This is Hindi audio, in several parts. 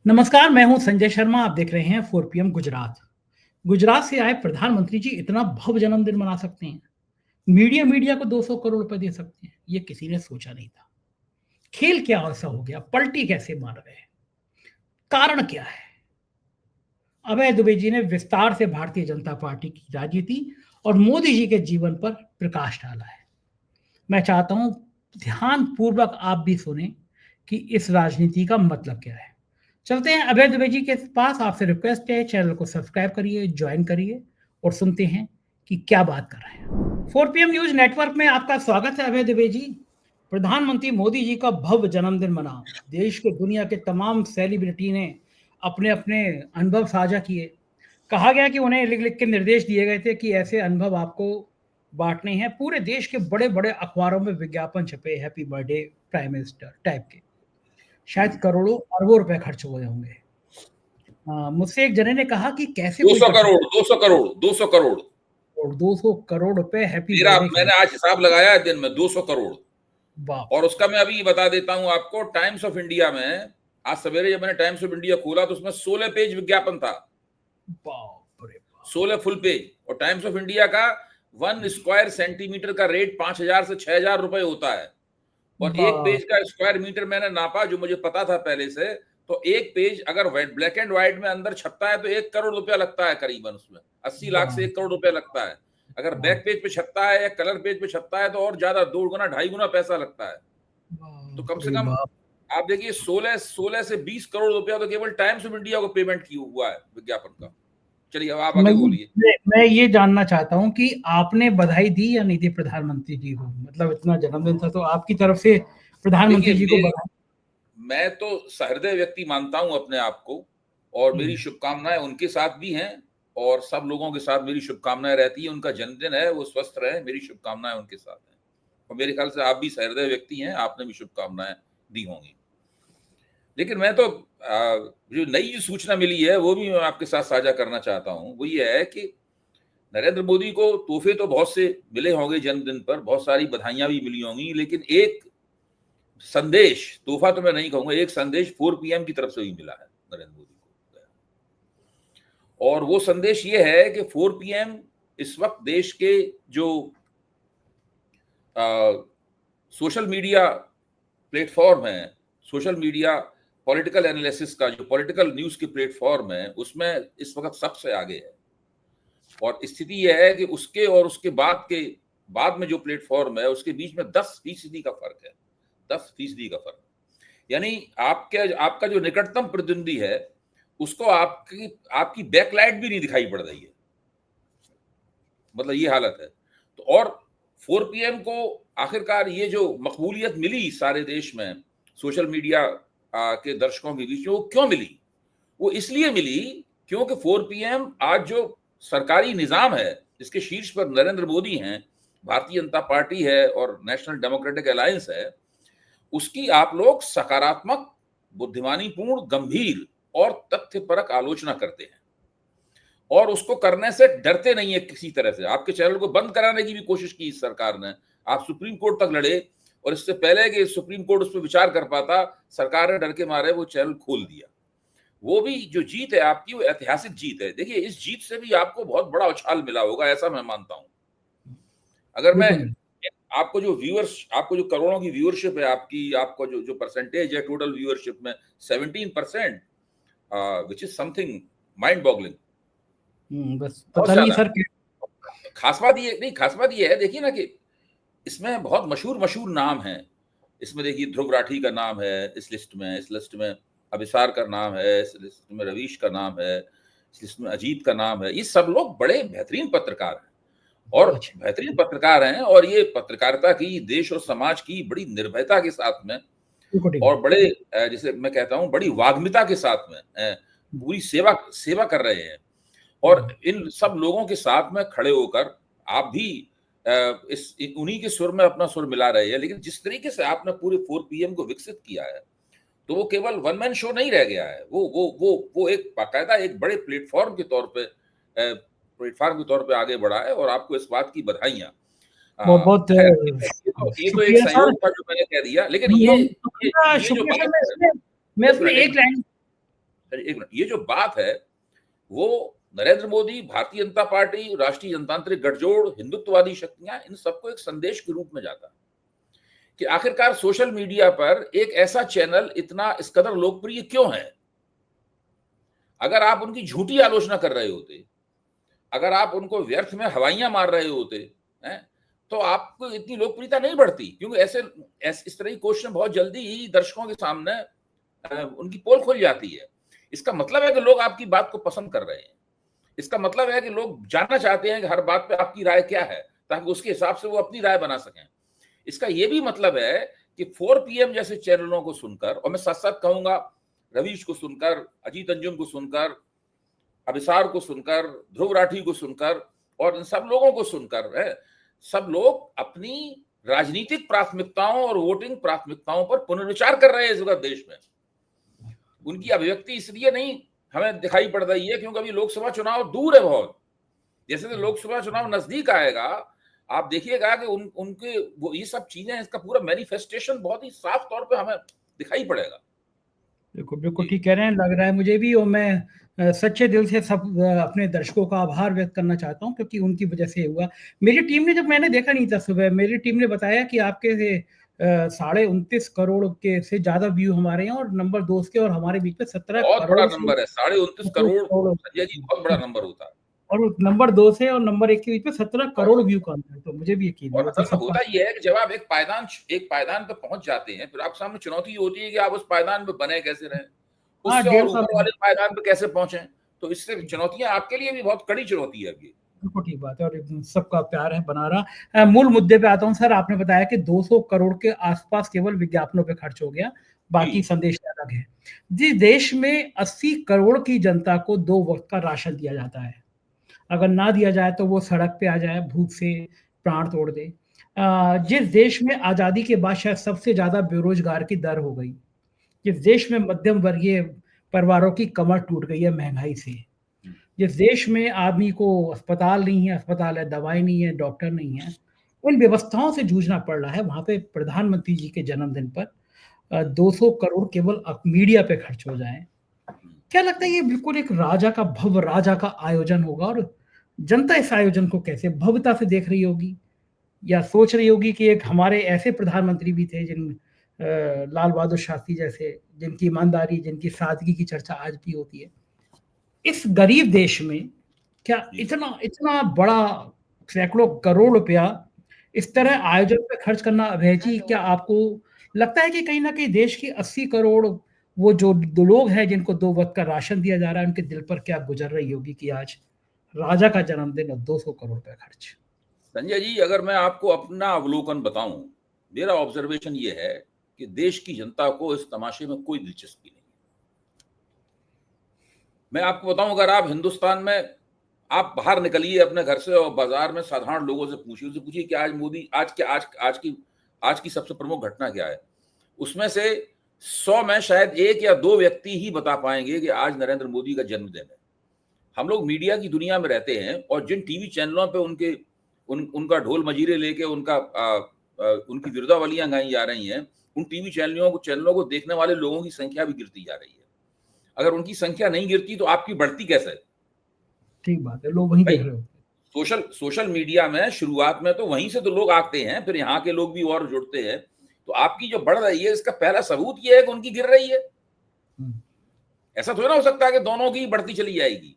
नमस्कार, मैं हूं संजय शर्मा। आप देख रहे हैं 4 PM गुजरात। गुजरात से आए प्रधानमंत्री जी इतना भव्य जन्मदिन मना सकते हैं। मीडिया मीडिया को 200 करोड़ रुपए दे सकते हैं। ये किसी ने सोचा नहीं था। खेल क्या ऐसा हो गया? पलटी कैसे मार गए? कारण क्या है? अभय दुबे जी ने विस्तार से भारतीय जनता पार्टी की राजनीति और मोदी जी के जीवन पर प्रकाश डाला है। मैं चाहता हूं ध्यान पूर्वक आप भी सुने कि इस राजनीति का मतलब क्या है। चलते हैं अभय दुबे जी के पास। आपसे रिक्वेस्ट है, चैनल को सब्सक्राइब करिए, ज्वाइन करिए और सुनते हैं कि क्या बात कर रहे हैं। 4 PM न्यूज नेटवर्क में आपका स्वागत है अभय दुबे जी। प्रधानमंत्री मोदी जी का भव्य जन्मदिन मना। देश के दुनिया के तमाम सेलिब्रिटी ने अपने अपने अनुभव साझा किए। कहा गया कि उन्हें लिख लिख के निर्देश दिए गए थे कि ऐसे अनुभव आपको बांटने हैं। पूरे देश के बड़े बड़े अखबारों में विज्ञापन छपे, happy birthday prime minister type के। शायद करोड़ों अरबों रुपए खर्च हुए होंगे। मुझसे एक जने ने कहा कि कैसे कोई 200 करोड़ 200 करोड़ 200 करोड़ 200 करोड़ रुपए हैप्पी मेरा बर्थडे मैंने आज हिसाब लगाया है दिन में 200 करोड़। बाप। और उसका मैं अभी बता देता हूं आपको। टाइम्स ऑफ इंडिया में आज सवेरे जब मैंने टाइम्स ऑफ इंडिया खोला तो उसमें 16 पेज विज्ञापन था। बाप रे बाप। 16 फुल पेज। और टाइम्स ऑफ इंडिया का 1 स्क्वायर सेंटीमीटर का रेट 5,000 से 6,000 रुपए होता है। और एक पेज का स्क्वायर मीटर मैंने नापा, जो मुझे पता था पहले से। तो एक पेज अगर ब्लैक एंड व्हाइट में अंदर छपता है तो 1 करोड़ रुपया लगता है करीबन। उसमें 80 लाख से 1 करोड़ रुपया लगता है। अगर बैक पेज पे छपता है या कलर पेज पे छपता है तो और ज्यादा 2 गुना 2.5 गुना पैसा लगता है। तो कम से कम आप देखिए 16 से 20 करोड़ रुपया तो केवल टाइम्स ऑफ इंडिया को पेमेंट किया हुआ है विज्ञापन का। चलिए अब आप आगे बोलिए। मैं ये जानना चाहता हूँ कि आपने बधाई दी या नहीं दी प्रधानमंत्री जी को? मतलब इतना जन्मदिन था तो आपकी तरफ से प्रधानमंत्री जी को बधाई। मैं तो सहृदय व्यक्ति मानता हूं अपने आप को, और मेरी शुभकामनाएं उनके साथ भी हैं और सब लोगों के साथ मेरी शुभकामनाएं रहती है। उनका जन्मदिन है, वो स्वस्थ रहे, मेरी शुभकामनाएं उनके साथ हैं। और मेरे ख्याल से आप भी सहृदय व्यक्ति हैं, आपने भी शुभकामनाएं दी होंगी। लेकिन मैं तो जो नई सूचना मिली है वो भी मैं आपके साथ साझा करना चाहता हूं। वो ये है कि नरेंद्र मोदी को तोहफे तो बहुत से मिले होंगे जन्मदिन पर, बहुत सारी बधाइयां भी मिली होंगी, लेकिन एक संदेश, तोहफा तो मैं नहीं कहूंगा, एक संदेश 4 PM की तरफ से भी मिला है नरेंद्र मोदी को। और वो संदेश ये है कि 4 PM इस वक्त देश के जो सोशल मीडिया प्लेटफॉर्म है, सोशल मीडिया पॉलिटिकल एनालिसिस का जो पॉलिटिकल न्यूज के प्लेटफॉर्म है, उसमें इस वक्त सबसे आगे है। और स्थिति यह है कि उसके और उसके बाद में जो प्लेटफॉर्म है उसके बीच में 10% का फर्क है। 10% का फर्क। यानी आपका जो निकटतम प्रतिद्वंदी है उसको आपकी बैकलाइट भी नहीं दिखाई पड़ रही है। मतलब ये हालत है। तो और 4 PM को आखिरकार ये जो मकबूलियत मिली सारे देश में सोशल मीडिया के दर्शकों के बीच में, वो क्यों मिली? वो इसलिए मिली क्योंकि 4 PM आज जो सरकारी निजाम है जिसके शीर्ष पर नरेंद्र मोदी हैं, भारतीय जनता पार्टी है और नेशनल डेमोक्रेटिक अलायंस है, उसकी आप लोग सकारात्मक, बुद्धिमानीपूर्ण, गंभीर और तथ्यपरक आलोचना करते हैं और उसको करने से डरते नहीं है किसी तरह से। आपके चैनल को बंद कराने की भी कोशिश की इस सरकार ने। आप सुप्रीम कोर्ट तक लड़े और इससे पहले कि सुप्रीम कोर्ट उस पर विचार कर पाता, सरकार ने डर के मारे वो चैनल खोल दिया। वो भी जो जीत है आपकी, वो ऐतिहासिक जीत है। देखिए, इस जीत से भी आपको बहुत बड़ा उछाल मिला होगा, ऐसा मैं मानता हूं। अगर मैं आपको जो करोड़ों की व्यूअरशिप है आपको जो परसेंटेज है टोटल व्यूअरशिप में 17%, which is something mind boggling. बस पता नहीं सर। खास बात ये है, देखिए ना कि इसमें बहुत मशहूर नाम है। इसमें देखिए ध्रुव राठी का नाम है इस लिस्ट में अभिसार का नाम है, इस लिस्ट में रवीश का नाम है, इस लिस्ट में अजीत का नाम है। ये सब लोग बड़े बेहतरीन पत्रकार हैं और ये पत्रकारिता की, देश और समाज की बड़ी निर्भयता के साथ में और बड़े, जिसे मैं कहता हूं, बड़ी वाग्मिता के साथ में पूरी सेवा कर रहे हैं। और इन सब लोगों के साथ में खड़े होकर आप भी उन्हीं के सुर में अपना सुर मिला रहे हैं। लेकिन जिस तरीके से आपने पूरे 4 PM को विकसित किया है, तो वो केवल वन मैन शो नहीं रह गया है। वो एक बाकायदा एक बड़े प्लेटफॉर्म के तौर पे आगे बढ़ा है और आपको इस बात की बधाइयां। बहुत ये तो एक सहयोग था जो मैंने कह दिया। लेकिन ये जो मैं इसमें एक लाइन एक मिनट, ये जो बात है वो नरेंद्र मोदी, भारतीय जनता पार्टी, राष्ट्रीय जनतांत्रिक गठजोड़, हिंदुत्ववादी शक्तियां, इन सबको एक संदेश के रूप में जाता है कि आखिरकार सोशल मीडिया पर एक ऐसा चैनल इतना इस कदर लोकप्रिय क्यों है। अगर आप उनकी झूठी आलोचना कर रहे होते, अगर आप उनको व्यर्थ में हवाइयां मार रहे होते हैं, तो आपको इतनी लोकप्रियता नहीं बढ़ती, क्योंकि इस तरह की क्वेश्चन बहुत जल्दी ही दर्शकों के सामने उनकी पोल खुल जाती है। इसका मतलब है कि लोग आपकी बात को पसंद कर रहे हैं, इसका मतलब है कि लोग जानना चाहते हैं कि हर बात पे आपकी राय क्या है, ताकि उसके हिसाब से वो अपनी राय बना सकें। इसका ये भी मतलब है कि 4 PM जैसे चैनलों को सुनकर, और मैं साथ साथ कहूंगा रवीश को सुनकर, अजीत अंजुम को सुनकर, अभिसार को सुनकर, ध्रुव राठी को सुनकर और इन सब लोगों को सुनकर है, सब लोग अपनी राजनीतिक प्राथमिकताओं और वोटिंग प्राथमिकताओं पर पुनर्विचार कर रहे हैं इस वक्त देश में। उनकी अभिव्यक्ति इसलिए नहीं हमें दिखाई पड़ रही है क्योंकि अभी लोकसभा चुनाव दूर है बहुत। जैसे तो लोकसभा चुनाव नजदीक आएगा, आप देखिएगा कि उनके वो ये सब चीजें, इसका पूरा मैनिफेस्टेशन बहुत ही साफ तौर पे हमें दिखाई पड़ेगा। बिल्कुल बिल्कुल ठीक कह रहे हैं, लग रहा है मुझे भी। और मैं सच्चे दिल से सब अपने दर्शकों का आभार व्यक्त करना चाहता हूं, क्योंकि उनकी वजह से हुआ। मेरी टीम ने, जब मैंने देखा नहीं था सुबह, मेरी टीम ने बताया कि आपके 29.5 करोड़ के से ज्यादा व्यू हमारे यहाँ, और नंबर 2 के और हमारे बीच में 17 बहुत बड़ा करोड़ नंबर है, 29.5 करोड़ संजय जी, बहुत बड़ा नंबर होता है। और नंबर 2 से और नंबर 1 के बीच में 17 करोड़ व्यू का अंतर, तो मुझे भी यकीन और नहीं। असल में होता ये है कि जब आप एक पायदान पे पहुंच जाते हैं, फिर आपके सामने चुनौती होती है कि आप उस पायदान पे बने कैसे रहें, हाँ, उससे और 1.5 साल ऊपर वाले पायदान पे कैसे पहुंचे। तो इससे चुनौतियां आपके लिए भी बहुत कड़ी चुनौती है अभी। बिल्कुल ठीक बात है, और सबका प्यार है बना रहा। मूल मुद्दे पे आता हूँ सर। आपने बताया कि 200 करोड़ के आसपास केवल विज्ञापनों पे खर्च हो गया, बाकी संदेश अलग है। जिस देश में 80 करोड़ की जनता को 2 वक्त का राशन दिया जाता है, अगर ना दिया जाए तो वो सड़क पे आ जाए, भूख से प्राण तोड़ दे। जिस देश में आज़ादी के बाद शायद सबसे ज़्यादा बेरोजगार की दर हो गई, जिस देश में मध्यम वर्गीय परिवारों की कमर टूट गई है महंगाई से, जिस देश में आदमी को अस्पताल नहीं है, अस्पताल है, दवाई नहीं है, डॉक्टर नहीं है, उन व्यवस्थाओं से जूझना पड़ रहा है। वहाँ पे प्रधानमंत्री जी के जन्मदिन पर 200 करोड़ केवल मीडिया पे खर्च हो जाए। क्या लगता है ये बिल्कुल एक राजा का, भव्य राजा का आयोजन होगा, और जनता इस आयोजन को कैसे भव्यता से देख रही होगी, या सोच रही होगी कि एक हमारे ऐसे प्रधानमंत्री भी थे लाल बहादुर शास्त्री जैसे, जिनकी ईमानदारी, जिनकी सादगी की चर्चा आज भी होती है। इस गरीब देश में क्या इतना इतना बड़ा सैकड़ों करोड़ रुपया इस तरह आयोजन पे खर्च करना अभय जी, क्या आपको लगता है कि कहीं ना कहीं देश की 80 करोड़ वो जो दो लोग हैं जिनको 2 वक्त का राशन दिया जा रहा है, उनके दिल पर क्या गुजर रही होगी कि आज राजा का जन्मदिन और 200 करोड़ रुपया खर्च? संजय जी, अगर मैं आपको अपना अवलोकन बताऊं, मेरा ऑब्जर्वेशन ये है कि देश की जनता को इस तमाशे में कोई दिलचस्पी नहीं। मैं आपको बताऊं, अगर आप हिंदुस्तान में, आप बाहर निकलिए अपने घर से और बाजार में साधारण लोगों से पूछिए, उनसे पूछिए कि आज मोदी, आज की सबसे प्रमुख घटना क्या है। उसमें से 100 में शायद 1 या 2 व्यक्ति ही बता पाएंगे कि आज नरेंद्र मोदी का जन्मदिन है। हम लोग मीडिया की दुनिया में रहते हैं, और जिन टीवी चैनलों पे उनका ढोल मजीरे लेके उनकी विरुद्धावलियां गाई जा रही हैं, उन टीवी चैनलों को देखने वाले लोगों की संख्या भी गिरती जा रही है। अगर उनकी संख्या नहीं गिरती तो आपकी बढ़ती कैसे? ठीक बात है, लोग वही देख रहे हो। सोशल मीडिया में शुरुआत में तो वहीं से तो लोग आते हैं, फिर यहाँ के लोग भी और जुड़ते हैं, तो आपकी जो बढ़ रही है इसका पहला सबूत ये है कि उनकी गिर रही है। ऐसा थोड़ा ना हो सकता है कि दोनों की बढ़ती चली जाएगी।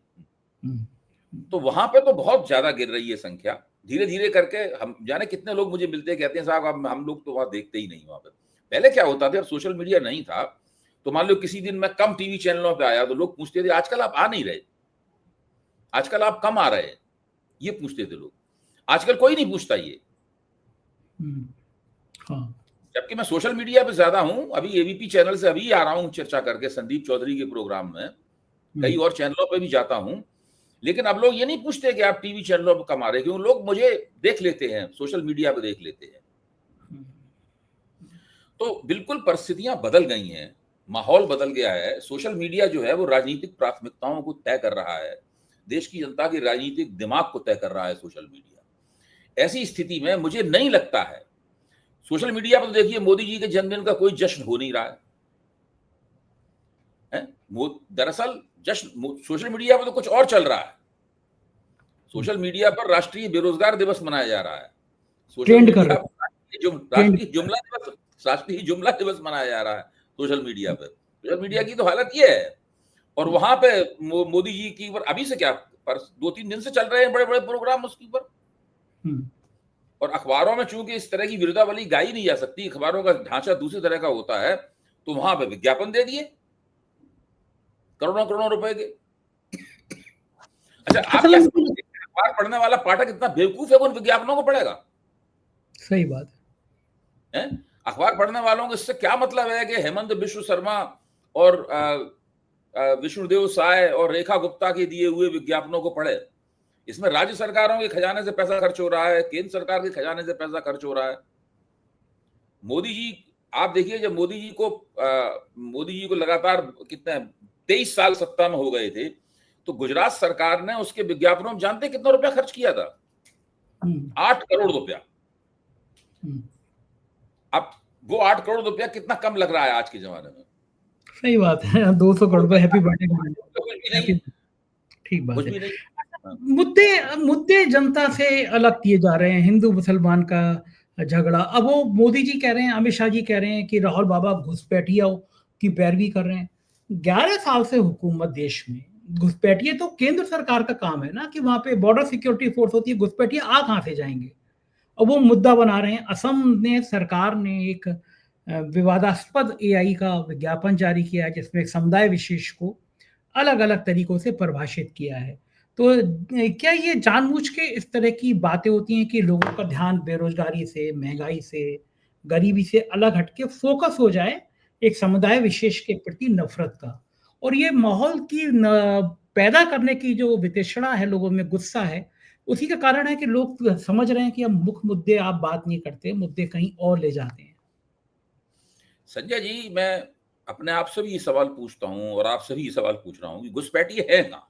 तो वहां पे तो बहुत ज्यादा गिर रही है संख्या, धीरे धीरे करके। हम जाने कितने लोग मुझे मिलते हैं, कहते हैं साहब हम लोग तो वहां देखते ही नहीं। वहां पे पहले क्या होता था, सोशल मीडिया नहीं था, तो मान लो किसी दिन मैं कम टीवी चैनलों पे आया तो लोग पूछते थे आजकल आप आ नहीं रहे, आजकल आप कम आ रहे हैं, ये पूछते थे लोग। आजकल कोई नहीं पूछता ये। हाँ। जबकि मैं सोशल मीडिया पे ज्यादा हूं, अभी एबीपी चैनल से अभी आ रहा हूं चर्चा करके संदीप चौधरी के प्रोग्राम में, कई और चैनलों पे भी जाता हूं, लेकिन अब लोग ये नहीं पूछते कि आप टीवी चैनलों पर कमा रहे, क्यों लोग मुझे देख लेते हैं, सोशल मीडिया पे देख लेते हैं। तो बिल्कुल परिस्थितियां बदल गई हैं, माहौल बदल गया है। सोशल मीडिया जो है वो राजनीतिक प्राथमिकताओं को तय कर रहा है, देश की जनता के राजनीतिक दिमाग को तय कर रहा है सोशल मीडिया। ऐसी स्थिति में मुझे नहीं लगता है, सोशल मीडिया पर तो देखिए मोदी जी के जन्मदिन का कोई जश्न हो नहीं रहा है, दरअसल जश्न सोशल मीडिया पर तो कुछ और चल रहा है। सोशल मीडिया पर राष्ट्रीय बेरोजगार दिवस मनाया जा रहा है। सोशल ट्रेंड कर मीडिया रहे पर राष्ट्रीय जुमला दिवस मनाया जा रहा है सोशल मीडिया पर। सोशल मीडिया की तो हालत ये है। और वहां पे मोदी जी की अभी से क्या पर 2-3 दिन से चल रहे हैं बड़े बड़े प्रोग्राम उसके ऊपर। और अखबारों में चूंकि इस तरह की विरुद्धावली गाई नहीं जा सकती, अखबारों का ढांचा दूसरी तरह का होता है, तो वहां पे विज्ञापन दे दिए करोड़ों करोड़ों रुपए के। अच्छा, आप क्या समझते हैं अखबार पढ़ने वाला पाठक इतना बेवकूफ है कि उन विज्ञापनों को पढ़ेगा? सही बात है। अखबार पढ़ने वालों को इससे क्या मतलब है कि हेमंत बिश्व शर्मा और विष्णुदेव साय और रेखा गुप्ता के दिए हुए विज्ञापनों को पढ़े? इसमें राज्य सरकारों के खजाने से पैसा खर्च हो रहा है, केंद्र सरकार के खजाने से पैसा खर्च हो रहा है। मोदी जी, आप देखिए, जब मोदी जी को लगातार कितने 23 साल सत्ता में हो गए थे, तो गुजरात सरकार ने उसके विज्ञापनों में जानते कितना रुपया खर्च किया था? 8 करोड़ रुपया। अब वो 8 करोड़ रुपया कितना कम लग रहा है आज के जमाने में? सही बात है। 200 करोड़ रुपए हैप्पी बर्थडे, ठीक बात है। मुद्दे जनता से अलग किए जा रहे हैं। हिंदू मुसलमान का झगड़ा, अब वो मोदी जी कह रहे हैं, अमित शाह जी कह रहे हैं कि राहुल बाबा घुसपैठियों की पैरवी कर रहे हैं। 11 साल से हुकूमत देश में, घुसपैठिए तो केंद्र सरकार का काम है ना, कि वहां पे बॉर्डर सिक्योरिटी फोर्स होती है, घुसपैठिए आ कहां से जाएंगे? और वो मुद्दा बना रहे हैं। असम ने सरकार ने एक विवादास्पद एआई का विज्ञापन जारी किया है, जिसमें समुदाय विशेष को अलग अलग तरीकों से परिभाषित किया है। तो क्या ये जानबूझ के इस तरह की बातें होती हैं कि लोगों का ध्यान बेरोजगारी से, महंगाई से, गरीबी से अलग हटके फोकस हो जाए एक समुदाय विशेष के प्रति नफरत का? और ये माहौल की पैदा करने की जो वितृष्णा है, लोगों में गुस्सा है, उसी का कारण है कि लोग समझ रहे हैं कि अब मुख्य मुद्दे आप बात नहीं करते, मुद्दे कहीं और ले जाते हैं। संजय जी, मैं अपने आप से भी ये सवाल पूछता हूं और आपसे भी ये सवाल पूछ रहा हूं कि घुसपैठिए है कहां?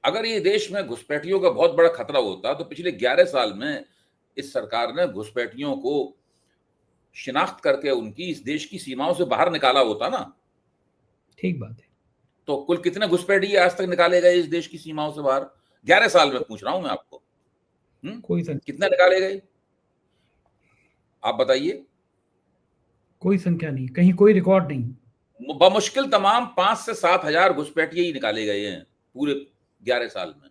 अगर ये देश में घुसपैठियों का बहुत बड़ा खतरा होता तो पिछले 11 साल में इस सरकार ने घुसपैठियों को शिनाख्त करके उनकी इस देश की सीमाओं से बाहर निकाला होता ना। ठीक बात है। तो कुल कितने घुसपैठिए आज तक निकाले गए इस देश की सीमाओं से बाहर? 11 साल में पूछ रहा हूं मैं आपको। कितने निकाले गए आप बताइए? कोई संख्या नहीं, कहीं कोई रिकॉर्ड नहीं। बमुश्किल तमाम 5 से 7 हजार घुसपैठिए ही निकाले गए हैं पूरे 11 साल में।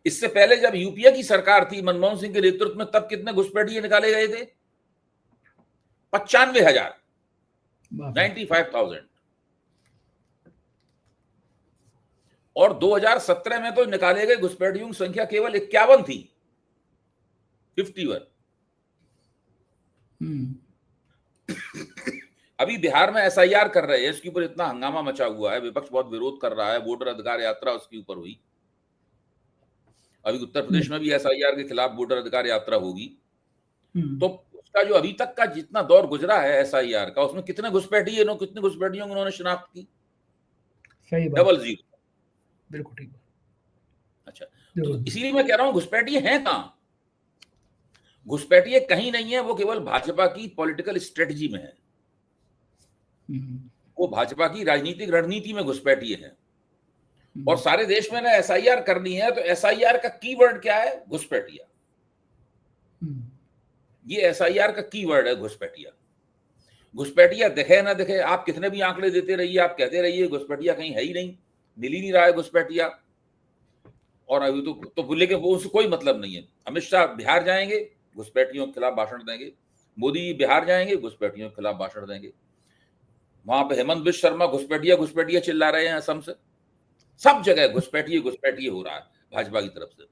इससे पहले जब यूपीए की सरकार थी मनमोहन सिंह के नेतृत्व में, तब कितने घुसपैठिए निकाले गए थे? 95,000, 95,000। और 2017 में तो निकाले गए घुसपैठियों की संख्या केवल 51 थी, 51। अभी बिहार में एसआईआर कर रहे हैं, इसके ऊपर इतना हंगामा मचा हुआ है, विपक्ष बहुत विरोध कर रहा है, वोटर अधिकार यात्रा उसके ऊपर हुई। अभी उत्तर प्रदेश में भी एसआईआर के खिलाफ वोटर अधिकार यात्रा होगी। तो उसका जो अभी तक का जितना दौर गुजरा है एसआईआर का, उसमें कितने घुसपैठिए कितने घुसपैठियों को उन्होंने शिनाख्त की? सही बात, डबल जीरो। बिल्कुल ठीक। अच्छा, तो इसीलिए मैं कह रहा हूं घुसपैठिए हैं कहां? घुसपैठिए कहीं नहीं है, वो केवल भाजपा की पॉलिटिकल स्ट्रेटजी में है। वो भाजपा की राजनीतिक रणनीति में घुसपैठिए हैं। और सारे देश में ना एसआईआर करनी है, तो एसआईआर का कीवर्ड क्या है? घुसपैठिया। ये एसआईआर का कीवर्ड है, घुसपैठिया। घुसपैठिया दिखे ना दिखे, आप कितने भी आंकड़े देते रहिए, आप कहते रहिए घुसपैठिया कहीं है ही नहीं, मिल ही नहीं रहा है घुसपैठिया। और अभी तो लेकिन वो उससे कोई मतलब नहीं है। अमित शाह बिहार जाएंगे, घुसपैठियों के खिलाफ भाषण देंगे। मोदी बिहार जाएंगे, घुसपैठियों के खिलाफ भाषण देंगे। वहां पे हेमंत बिश्व शर्मा घुसपैठिया घुसपैठिया चिल्ला रहे हैं असम से। सब जगह घुसपैठिए घुसपैठिए हो रहा है भाजपा की तरफ से।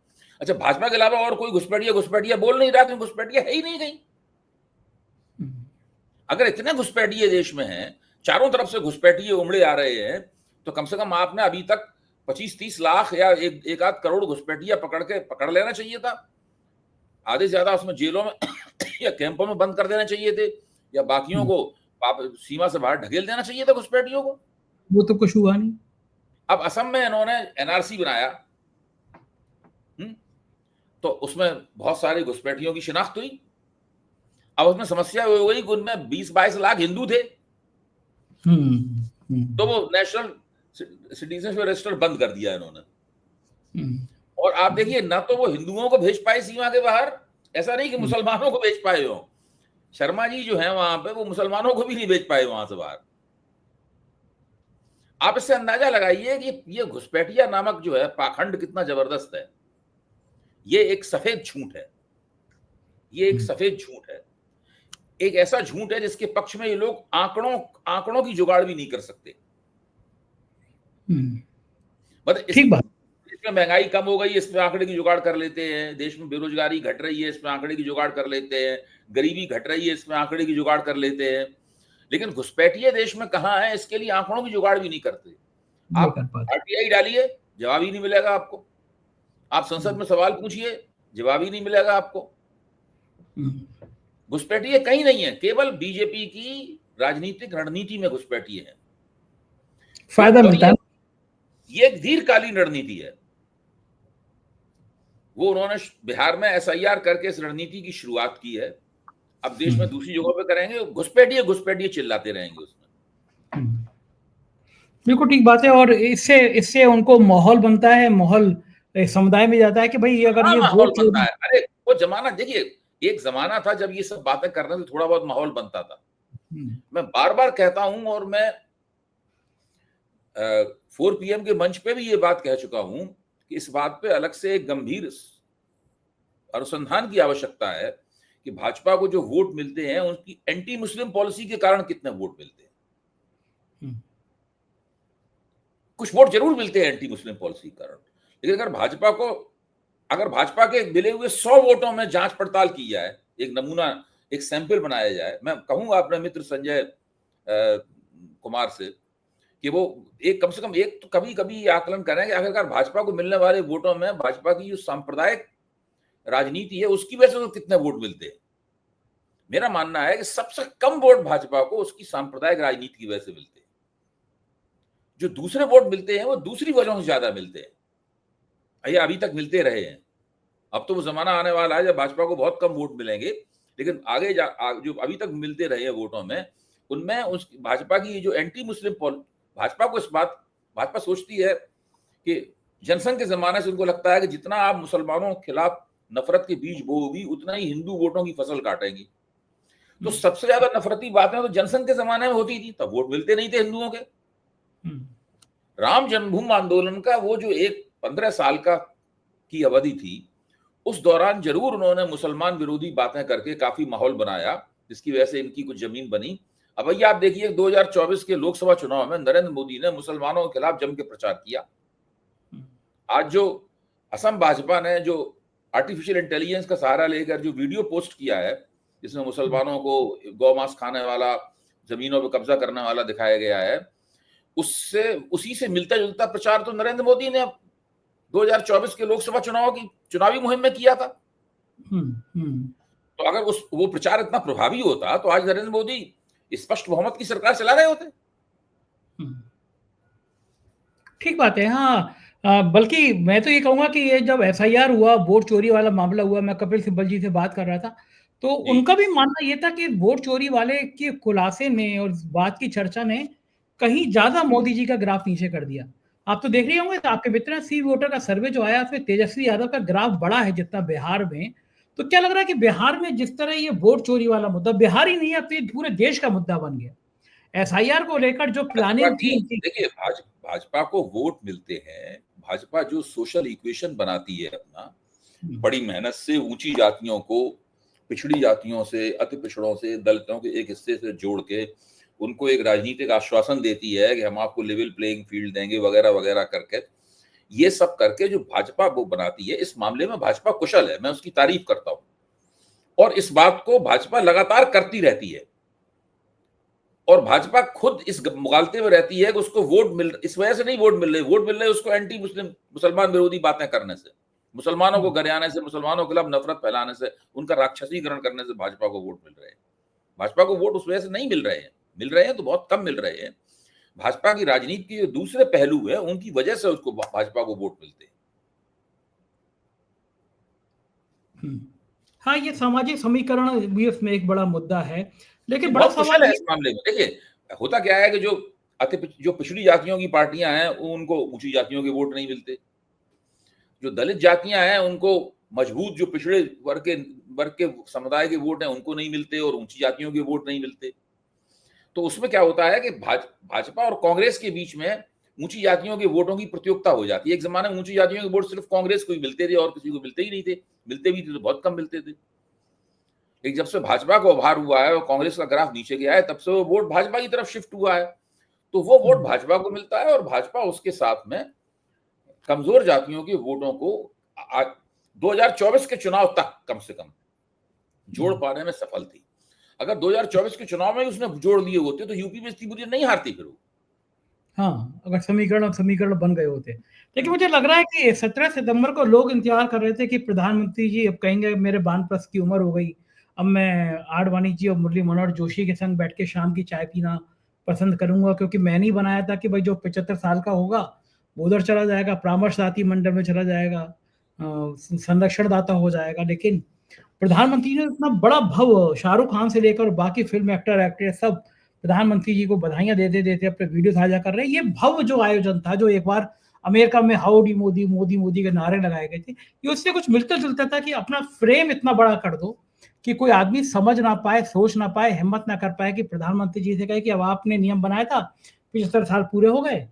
अच्छा, भाजपा के अलावा और कोई घुसपैठिया घुसपैठिया बोल नहीं रहा, क्योंकि घुसपैठिया है ही नहीं कहीं। अगर इतने घुसपैठिए देश में हैं, चारों तरफ से घुसपैठिए उमड़े आ रहे हैं, तो कम से कम आपने अभी तक 25-30 लाख या एक आध करोड़ घुसपैठिया पकड़ लेना चाहिए था। आधे से ज्यादा उसमें जेलों में या कैंपों में बंद कर देना चाहिए थे, या बाकियों को सीमा से बाहर ढकेल देना चाहिए था घुसपैठियों को। वो तो कुछ हुआ नहीं। अब असम में इन्होंने एनआरसी बनाया, तो उसमें बहुत सारे घुसपैठियों की शिनाख्त हुई। अब उसमें समस्या हो गई कि उनमें 20-22 लाख हिंदू थे। तो वो नेशनल सिटीजनशिप रजिस्टर बंद कर दिया इन्होंने। और आप देखिए, ना तो वो हिंदुओं को भेज पाए सीमा के बाहर, ऐसा नहीं कि मुसलमानों को भेज पाए हो। शर्मा जी जो है वहां पे, वो मुसलमानों को भी नहीं भेज पाए वहां से बाहर। आप इससे अंदाजा लगाइए कि ये घुसपैठिया नामक जो है पाखंड कितना जबरदस्त है। ये एक सफेद झूठ है, ये एक सफेद झूठ है, एक ऐसा झूठ है जिसके पक्ष में ये लोग आंकड़ों की जुगाड़ भी नहीं कर सकते। मतलब ठीक बात। देश में महंगाई कम हो गई, इसमें आंकड़े की जुगाड़ कर लेते हैं। देश में बेरोजगारी घट रही है, इसमें आंकड़े की जुगाड़ कर लेते हैं। गरीबी घट रही है, इसमें आंकड़े की जुगाड़ कर लेते हैं। लेकिन घुसपैठिए देश में कहाँ है, इसके लिए आंकड़ों की जुगाड़ भी नहीं करते। आप आरटीआई डालिए, जवाब ही नहीं मिलेगा आपको। आप संसद में सवाल पूछिए, जवाब ही नहीं मिलेगा आपको। घुसपैठिए कहीं नहीं है, केवल बीजेपी की राजनीतिक रणनीति में घुसपैठिए है, फायदा मिलता है। ये एक दीर्घकालीन रणनीति है। वो उन्होंने बिहार में एसआईआर करके इस रणनीति की शुरुआत की है। अब देश में दूसरी जगहों पे करेंगे, घुसपैठिए घुसपैठिए चिल्लाते रहेंगे उसमें। बिल्कुल ठीक बात है। और इससे उनको माहौल बनता है, माहौल समुदाय में जाता है कि भाई अगर ये माहौल बनता है। अरे वो जमाना देखिए, एक जमाना था जब ये सब बातें करने से थोड़ा बहुत माहौल बनता था। मैं बार बार कहता हूं, और मैं 4 PM के मंच पे भी ये बात कह चुका हूं कि इस बात पे अलग से एक गंभीर अनुसंधान की आवश्यकता है कि भाजपा को जो वोट मिलते हैं उनकी एंटी मुस्लिम पॉलिसी के कारण कितने वोट मिलते हैं। कुछ वोट जरूर मिलते हैं एंटी मुस्लिम पॉलिसी के कारण, लेकिन अगर भाजपा के मिले हुए 100 वोटों में जांच पड़ताल की जाए, एक नमूना, एक सैंपल बनाया जाए, मैं कहूंगा अपने मित्र संजय कुमार से कि वो एक कम से कम एक तो कभी कभी आकलन करें कि आखिरकार भाजपा को मिलने वाले वोटों में भाजपा की जो सांप्रदायिक राजनीति है उसकी वजह से तो कितने वोट मिलते हैं। मेरा मानना है कि सबसे कम वोट भाजपा को उसकी सांप्रदायिक राजनीति की वजह से मिलते हैं। जो दूसरे वोट मिलते हैं वो दूसरी वजहों से ज्यादा मिलते हैं, ये अभी तक मिलते रहे हैं। अब तो वो जमाना आने वाला है जब भाजपा को बहुत कम वोट मिलेंगे, लेकिन आगे जो अभी तक मिलते रहे हैं वोटों में, उनमें उस भाजपा की जो एंटी मुस्लिम भाजपा को भाजपा सोचती है कि जनसंघ के जमाने से उनको लगता है कि जितना आप मुसलमानों के खिलाफ नफरत के बीज बोओगी उतना ही हिंदू वोटों की फसल काटेंगी। तो सबसे ज्यादा नफरती बातें तो जनसंघ के जमाने में होती थी, तब वोट मिलते नहीं थे हिंदुओं के। राम जन्मभूमि आंदोलन का वो जो एक 15 साल की अवधि थी, उस दौरान जरूर उन्होंने मुसलमान विरोधी बातें करके काफी माहौल बनाया, जिसकी वजह से इनकी कुछ जमीन बनी। अब भैया आप देखिए 2024 के लोकसभा चुनाव में नरेंद्र मोदी ने मुसलमानों के खिलाफ जम के प्रचार किया। आज जो असम भाजपा ने जो आर्टिफिशियल इंटेलिजेंस का सहारा लेकर जो वीडियो पोस्ट किया है, जिसमें मुसलमानों को गौमांस खाने वाला, जमीनों पर कब्जा करने वाला दिखाया गया है, उसी से मिलता जुलता प्रचार तो नरेंद्र मोदी ने 2024 के लोकसभा चुनाव की चुनावी मुहिम में किया था। तो अगर वो प्रचार इतना प्रभावी होता तो आज नरेंद्र मोदी स्पष्ट बहुमत की सरकार चला रहे होते। ठीक बात है। हाँ, बल्कि मैं तो ये कहूंगा कि ये जब एफआईआर हुआ, वोट चोरी वाला मामला हुआ, मैं कपिल सिब्बल जी से बात कर रहा था, तो उनका भी मानना ये था कि वोट चोरी वाले के खुलासे ने और बात की चर्चा ने कहीं ज्यादा मोदी जी का ग्राफ नीचे कर दिया। आप तो देख रहे होंगे, तो आपके मित्र सी वोटर का सर्वे जो आया उसमें तेजस्वी यादव का ग्राफ बड़ा है जितना बिहार में। तो क्या लग रहा है कि बिहार में जिस तरह ये वोट चोरी वाला मुद्दा बिहार ही नहीं है, अब तो ये पूरे देश का मुद्दा बन गया। एसआईआर को लेकर जो प्लानिंग थी, देखिए भाजपा को वोट मिलते हैं, भाजपा जो सोशल इक्वेशन बनाती है अपना, बड़ी मेहनत से ऊंची जातियों को पिछड़ी जातियों से, अति पिछड़ों से, दलितों के एक हिस्से से जोड़ के उनको एक राजनीतिक आश्वासन देती है कि हम आपको लेवल प्लेइंग फील्ड देंगे वगैरह वगैरह करके, ये सब करके जो भाजपा वो बनाती है, इस मामले में भाजपा कुशल है, मैं उसकी तारीफ करता हूं। और इस बात को भाजपा लगातार करती रहती है, और भाजपा खुद इस मुगालते में रहती है कि उसको वोट इस वजह से नहीं वोट मिल रहे उसको एंटी मुसलमान विरोधी बातें करने से, मुसलमानों को गरियाने से, मुसलमानों के खिलाफ नफरत फैलाने से, उनका राक्षसीकरण करने से भाजपा को वोट मिल रहे हैं। भाजपा को वोट उस वजह से नहीं मिल रहे हैं तो बहुत कम मिल रहे हैं। भाजपा की राजनीति के जो दूसरे पहलू है उनकी वजह से उसको भाजपा को वोट मिलते हैं। हाँ, ये सामाजिक समीकरण भी उसमें एक बड़ा मुद्दा है, लेकिन बड़ा सवाल है इस मामले में। देखिए होता क्या है कि जो जो पिछड़ी जातियों की पार्टियां हैं उनको ऊंची जातियों के वोट नहीं मिलते, जो दलित जातियां हैं उनको मजबूत जो पिछड़े वर्ग के समुदाय के वोट हैं उनको नहीं मिलते और ऊंची जातियों के वोट नहीं मिलते। तो उसमें क्या होता है कि भाजपा और कांग्रेस के बीच में ऊंची जातियों के वोटों की प्रतियोगिता हो जाती है। एक जमाने में ऊंची जातियों के वोट सिर्फ कांग्रेस को ही मिलते थे और किसी को मिलते ही नहीं थे, मिलते भी थे तो बहुत कम मिलते थे। लेकिन जब से भाजपा को उभार हुआ है और कांग्रेस का ग्राफ नीचे गया है, तब से वो वोट भाजपा की तरफ शिफ्ट हुआ है, तो वो वोट भाजपा को मिलता है और भाजपा उसके साथ में कमजोर जातियों के वोटों को 2024 के चुनाव तक कम से कम जोड़ पाने में सफल थी। अगर 2024 के चुनाव में उसने जोड़ लिए होते तो यूपी में इतनी बुरी नहीं हारती फिर वो। हाँ, अगर समीकरण बन गए होते। लेकिन मुझे लग रहा है कि 17 सितंबर को लोग इंतजार कर रहे थे कि प्रधानमंत्री जी अब कहेंगे मेरे वानप्रस्थ की उम्र हो गई, अब मैं आडवाणी जी और मुरली मनोहर जोशी के संग बैठ के शाम की चाय पीना पसंद करूंगा, क्योंकि मैंने ही बनाया था कि भाई जो 75 साल का होगा वो उधर चला जाएगा, परामर्शदाती मंडल में चला जाएगा, संरक्षणदाता हो जाएगा। लेकिन प्रधानमंत्री ने इतना बड़ा भव, शाहरुख खान से लेकर बाकी फिल्म एक्टर एक्ट्रेस सब प्रधानमंत्री जी को बधाइयां देते देते अपने वीडियो साझा कर रहे हैं। ये भव्य जो आयोजन था, जो एक बार अमेरिका में हाउडी मोदी मोदी मोदी के नारे लगाए गए थे, ये उससे कुछ मिलता जुलता था कि अपना फ्रेम इतना बड़ा कर दो कि कोई आदमी समझ ना पाए, सोच ना पाए, हिम्मत ना कर पाए कि प्रधानमंत्री जी से कहे कि अब आपने नियम बनाया था, 75 साल पूरे हो गए,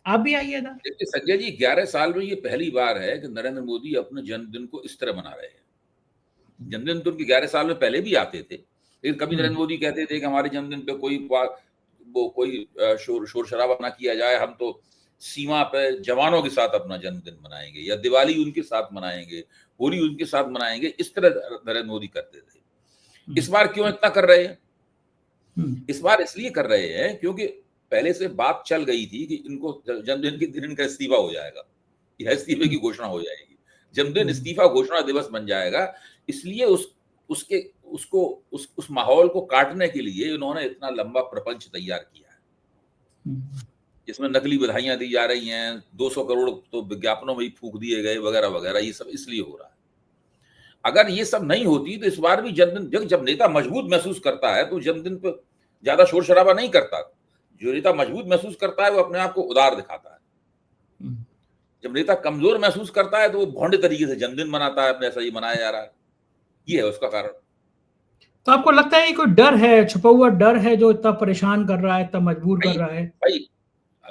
आप भी आइएगा। देखिए संजय जी, 11 साल में ये पहली बार है कि नरेंद्र मोदी अपने जन्मदिन को इस तरह मना रहे हैं। जन्मदिन तो उनके 11 साल में पहले भी आते थे, लेकिन कभी नरेंद्र मोदी कहते थे कि हमारे जन्मदिन पे कोई शोर शराबा ना किया जाए, हम तो सीमा पे जवानों के साथ अपना जन्मदिन मनाएंगे, या दिवाली उनके साथ मनाएंगे, होली उनके साथ मनाएंगे, इस तरह नरेंद्र मोदी करते थे। इस बार क्यों इतना कर रहे हैं? इस बार इसलिए कर रहे हैं क्योंकि पहले से बात चल गई थी कि इनको जन्मदिन के दिन इनका इस्तीफा हो जाएगा, या इस्तीफे की घोषणा हो जाएगी, जन्मदिन इस्तीफा घोषणा दिवस बन जाएगा। इसलिए उस माहौल को काटने के लिए उन्होंने इतना लंबा प्रपंच तैयार किया है, जिसमें नकली बधाइयां दी जा रही हैं, 200 करोड़ तो विज्ञापनों में ही फूंक दिए गए वगैरह वगैरह। ये सब इसलिए हो रहा है। अगर ये सब नहीं होती तो इस बार भी जन्मदिन, जब नेता मजबूत महसूस करता है तो जन्मदिन पर ज्यादा शोर शराबा नहीं करता। जो नेता मजबूत महसूस करता है वो अपने आप को उदार दिखाता है। जब नेता कमजोर महसूस करता है तो वो भोंडे तरीके से जन्मदिन मनाता है, अपने ऐसा ही मनाया जा रहा है। ये है उसका कारण। तो आपको लगता है ये कोई डर है, छुपा हुआ डर है जो इतना परेशान कर रहा है, इतना मजबूर कर रहा है? भाई,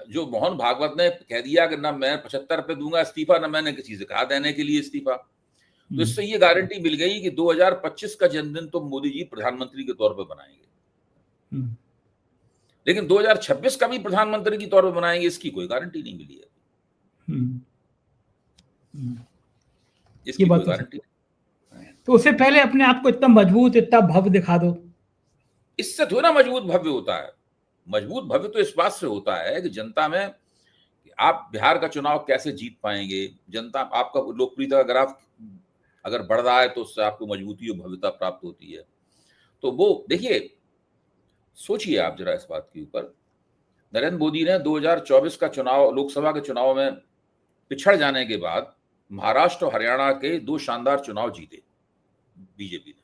जो मोहन भागवत ने कह दिया कि ना मैं 75 पे दूंगा इस्तीफा, ना मैंने किसी से कहा देने के लिए इस्तीफा, तो इससे ये गारंटी मिल गई कि 2025 का जन्मदिन तो मोदी जी प्रधानमंत्री के तौर पर बनाएंगे, लेकिन 2026 का भी प्रधानमंत्री के तौर पर बनाएंगे, इसकी कोई गारंटी नहीं मिली है। इसकी कोई गारंटी नहीं। तो उससे पहले अपने आप को इतना मजबूत, इतना भव्य दिखा दो। इससे थोड़ा ना मजबूत भव्य होता है। मजबूत भव्य तो इस बात से होता है कि जनता में आप बिहार का चुनाव कैसे जीत पाएंगे, जनता आपका लोकप्रियता का ग्राफ अगर बढ़ रहा है तो उससे आपको मजबूती और भव्यता प्राप्त होती है। तो वो देखिए, सोचिए आप जरा इस बात के ऊपर। नरेंद्र मोदी ने 2024 का चुनाव, लोकसभा के चुनाव में पिछड़ जाने के बाद महाराष्ट्र और हरियाणा के 2 शानदार चुनाव जीते बीजेपी ने,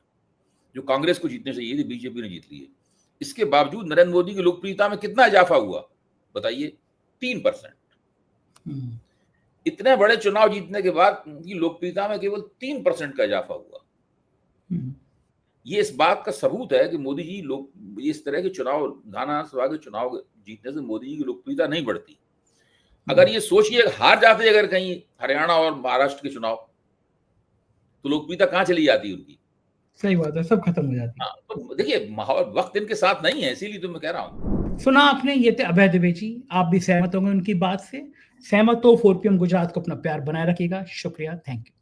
जो कांग्रेस को जीतने चाहिए थे, बीजेपी ने जीत लिए। इसके बावजूद नरेंद्र मोदी की लोकप्रियता में कितना इजाफा हुआ बताइए? 3%। इतने बड़े चुनाव जीतने के बाद उनकी लोकप्रियता में केवल 3% का इजाफा हुआ। ये इस बात का सबूत है कि मोदी जी इस तरह के चुनाव, विधानसभा के चुनाव जीतने से मोदी जी की लोकप्रियता नहीं बढ़ती। अगर ये सोचिए, हार जाते अगर कहीं हरियाणा और महाराष्ट्र के चुनाव, तो लोकप्रियता कहाँ चली जाती उनकी? सही बात है, सब खत्म हो जाती है। तो देखिए, माहौल, वक्त इनके साथ नहीं है, इसीलिए तो मैं कह रहा हूँ। सुना आपने, ये थे अभय द्विवेदी। आप भी सहमत होंगे उनकी बात से। सहमत हो 4PM गुजरात को अपना प्यार बनाए रखिएगा। शुक्रिया, थैंक यू।